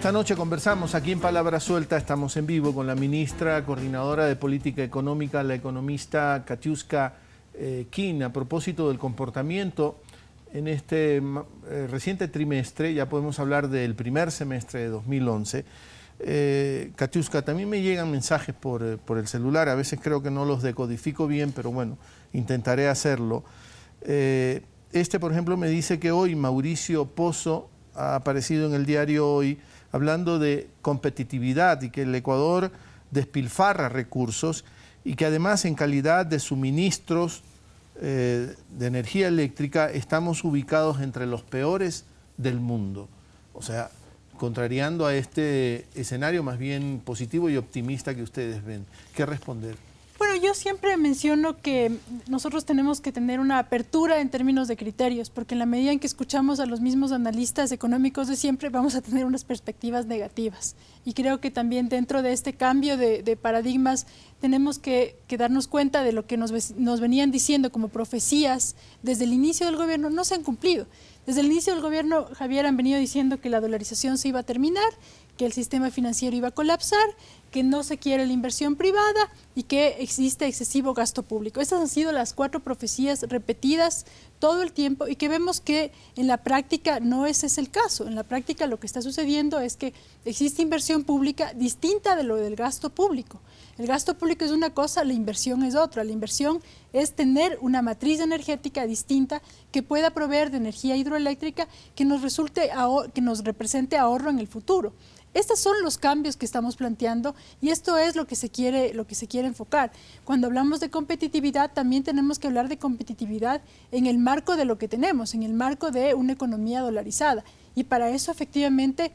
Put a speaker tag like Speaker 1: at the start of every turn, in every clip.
Speaker 1: esta noche conversamos aquí en Palabra Suelta, estamos en vivo con la ministra coordinadora de Política Económica, la economista Katiuska Kin, a propósito del comportamiento en este reciente trimestre. Ya podemos hablar del primer semestre de 2011. Katiuska, también me llegan mensajes por el celular, a veces creo que no los decodifico bien, pero bueno, intentaré hacerlo. Por ejemplo, me dice que hoy Mauricio Pozo ha aparecido en el diario Hoy hablando de competitividad y que el Ecuador despilfarra recursos y que además en calidad de suministros de energía eléctrica estamos ubicados entre los peores del mundo. O sea, contrariando a este escenario más bien positivo y optimista que ustedes ven. ¿Qué responder?
Speaker 2: Bueno, yo siempre menciono que nosotros tenemos que tener una apertura en términos de criterios, porque en la medida en que escuchamos a los mismos analistas económicos de siempre, vamos a tener unas perspectivas negativas. Y creo que también dentro de este cambio de paradigmas tenemos que darnos cuenta de lo que nos venían diciendo como profecías desde el inicio del gobierno, no se han cumplido. Desde el inicio del gobierno, Javier, han venido diciendo que la dolarización se iba a terminar, que el sistema financiero iba a colapsar, que no se quiere la inversión privada y que existe excesivo gasto público. Estas han sido las 4 profecías repetidas todo el tiempo y que vemos que en la práctica no ese es el caso. En la práctica lo que está sucediendo es que existe inversión pública distinta de lo del gasto público. El gasto público es una cosa, la inversión es otra. La inversión es tener una matriz energética distinta que pueda proveer de energía hidroeléctrica que nos represente ahorro en el futuro. Estos son los cambios que estamos planteando y esto es lo que se quiere enfocar. Cuando hablamos de competitividad, también tenemos que hablar de competitividad en el marco de lo que tenemos, en el marco de una economía dolarizada. Y para eso, efectivamente,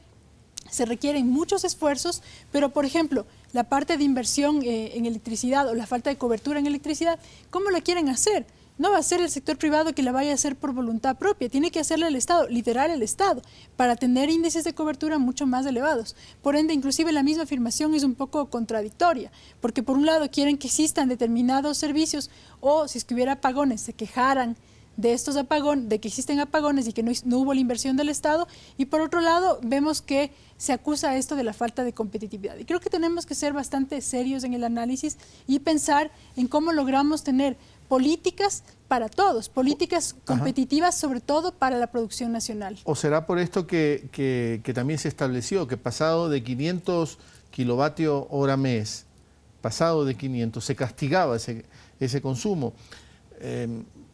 Speaker 2: se requieren muchos esfuerzos, pero, por ejemplo, la parte de inversión en electricidad o la falta de cobertura en electricidad, ¿cómo la quieren hacer? No va a ser el sector privado que la vaya a hacer por voluntad propia, tiene que hacerle el Estado, liderar el Estado, para tener índices de cobertura mucho más elevados. Por ende, inclusive la misma afirmación es un poco contradictoria, porque por un lado quieren que existan determinados servicios o si es que hubiera apagones, se quejaran de estos apagones, de que existen apagones y que no hubo la inversión del Estado, y por otro lado vemos que se acusa esto de la falta de competitividad. Y creo que tenemos que ser bastante serios en el análisis y pensar en cómo logramos tener políticas para todos, políticas competitivas sobre todo para la producción nacional. ¿O será por esto que también se estableció que pasado de 500 kilovatios hora mes, pasado de 500, se castigaba ese consumo?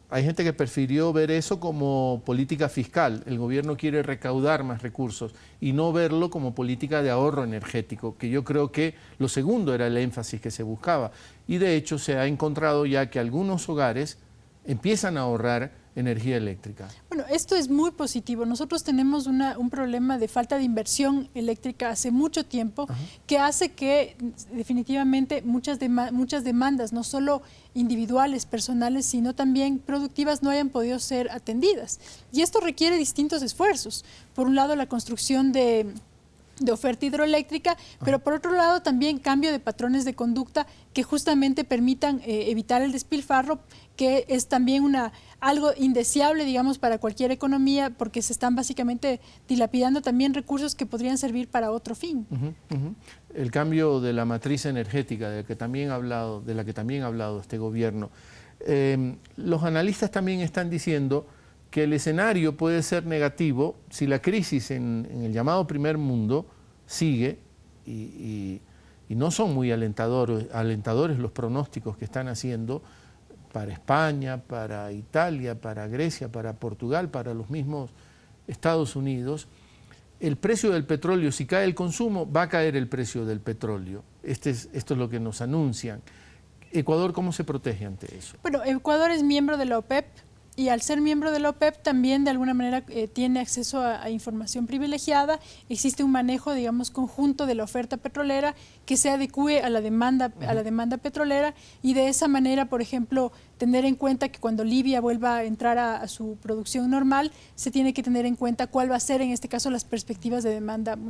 Speaker 2: Hay gente que prefirió ver eso como política fiscal. El gobierno quiere recaudar más recursos y no verlo como política de ahorro energético, que yo creo que lo segundo era el énfasis que se buscaba. Y de hecho se ha encontrado ya que algunos hogares empiezan a ahorrar energía eléctrica. Bueno, esto es muy positivo. Nosotros tenemos un problema de falta de inversión eléctrica hace mucho tiempo que hace que definitivamente muchas demandas, no solo individuales, personales, sino también productivas, no hayan podido ser atendidas. Y esto requiere distintos esfuerzos. Por un lado, la construcción de oferta hidroeléctrica, pero por otro lado también cambio de patrones de conducta que justamente permitan evitar el despilfarro, que es también algo indeseable, digamos, para cualquier economía, porque se están básicamente dilapidando también recursos que podrían servir para otro fin. El cambio de la matriz energética, de la que también ha hablado este gobierno. Los analistas también están diciendo que el escenario puede ser negativo si la crisis en el llamado primer mundo sigue y no son muy alentadores los pronósticos que están haciendo para España, para Italia, para Grecia, para Portugal, para los mismos Estados Unidos. El precio del petróleo, si cae el consumo, va a caer el precio del petróleo. Esto es lo que nos anuncian. ¿Ecuador cómo se protege ante eso? Bueno, Ecuador es miembro de la OPEP. Y al ser miembro de la OPEP también de alguna manera tiene acceso a información privilegiada. Existe un manejo, digamos, conjunto de la oferta petrolera que se adecue a la demanda petrolera y de esa manera, por ejemplo, tener en cuenta que cuando Libia vuelva a entrar a su producción normal, se tiene que tener en cuenta cuál va a ser en este caso las perspectivas de demanda mundial.